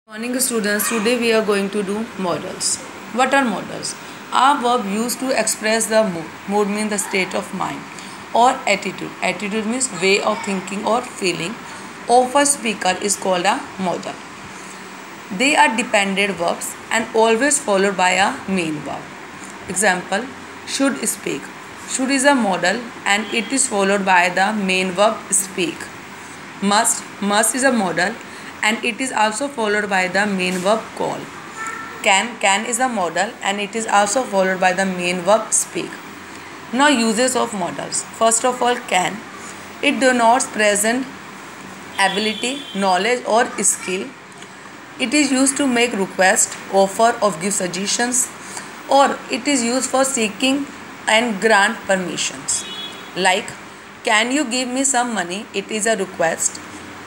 Morning students, today we are going to do modals. What are modals? A verb used to express the mood. Mood means the state of mind or attitude. Attitude means way of thinking or feeling of a speaker is called a modal. They are dependent verbs and always followed by a main verb. Example, should speak. Should is a modal and it is followed by the main verb speak. Must is a modal and it is also followed by the main verb call. Can is a modal and it is also followed by the main verb speak. Now uses of modals. First of all, can. It denotes present ability, knowledge or skill. It is used to make request, offer or give suggestions, or it is used for seeking and grant permissions. Like, can you give me some money? It is a request.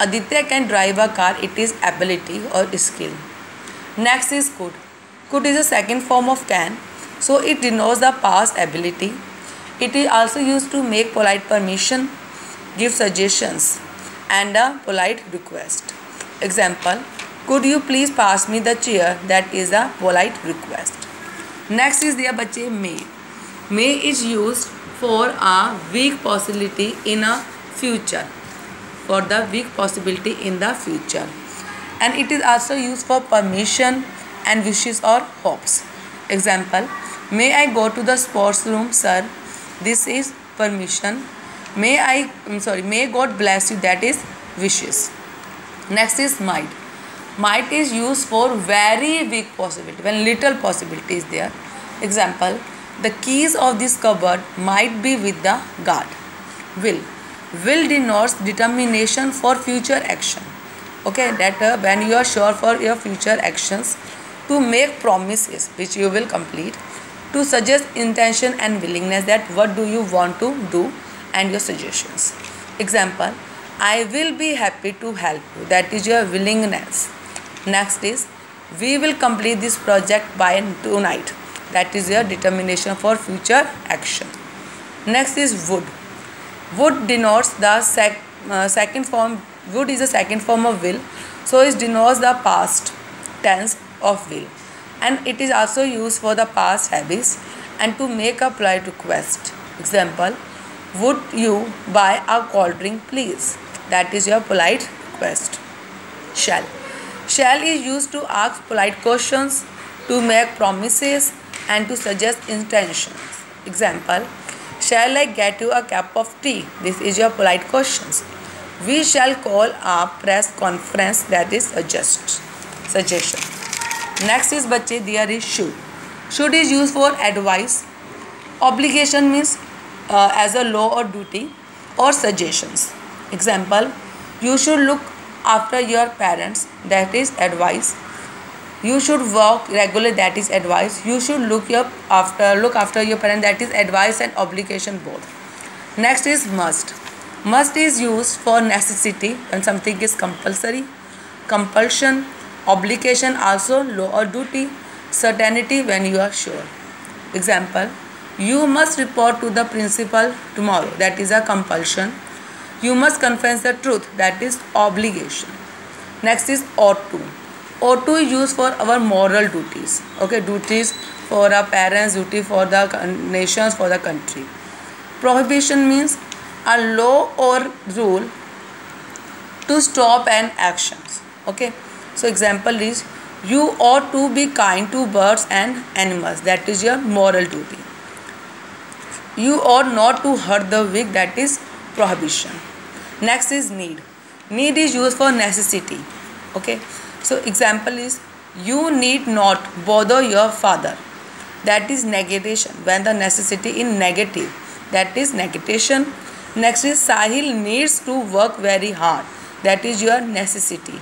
Aditya can drive a car. It is ability or skill. Next is could. Could is a second form of can. So it denotes the past ability. It is also used to make polite permission, give suggestions and a polite request. Example, could you please pass me the chair? That is a polite request. Next is there बच्चे may. May is used for a weak possibility in a future. For the weak possibility in the future. And it is also used for permission and wishes or hopes. Example, may I go to the sports room, sir? This is permission. May God bless you. That is wishes. Next is might. Might is used for very weak possibility, when little possibility is there. Example, the keys of this cupboard might be with the guard. Will denotes determination for future action. Okay, that when you are sure for your future actions, to make promises which you will complete, to suggest intention and willingness, that what do you want to do and your suggestions. Example, I will be happy to help you. That is your willingness. Next is, we will complete this project by tonight. That is your determination for future action. Next is would. Would denotes the second form. Would is a second form of will. So it denotes the past tense of will. And it is also used for the past habits and to make a polite request. Example, would you buy a cold drink please? That is your polite request. Shall. Shall is used to ask polite questions, to make promises and to suggest intentions. Example, shall I get you a cup of tea? This is your polite questions. We shall call a press conference. That is a just suggestion. Next is बच्चे there is should. Should is used for advice. Obligation means as a law or duty or suggestions. Example, you should look after your parents. That is advice. You should work regularly. That is advice. You should look after your parents. That is advice and obligation both. Next is must. Must is used for necessity when something is compulsory, compulsion, obligation also law or duty, certainty when you are sure. Example, you must report to the principal tomorrow. That is a compulsion. You must confess the truth. That is obligation. Next is ought to. Ought to is used for our moral duties. Okay, duties for our parents, duty for the nations, for the country. Prohibition means a law or rule to stop an actions. Okay, so example is, you ought to be kind to birds and animals. That is your moral duty. You ought not to hurt the weak. That is prohibition. Next is need. Need is used for necessity. Okay, so example is, you need not bother your father. That is negation. When the necessity in negative, that is negation. Next is Sahil needs to work very hard. That is your necessity.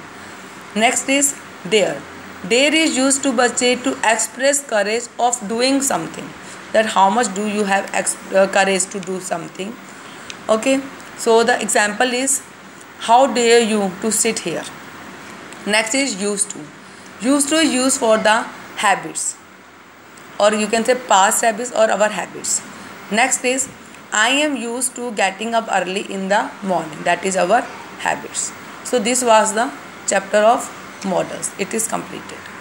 Next is dare. Dare is used to बच्चे to express courage of doing something. That how much do you have courage to do something. Okay, so the example is, how dare you to sit here. Next is used to. Used to is used for the habits, or you can say past habits or our habits. Next is, I am used to getting up early in the morning. That is our habits. So this was the chapter of models. It is completed.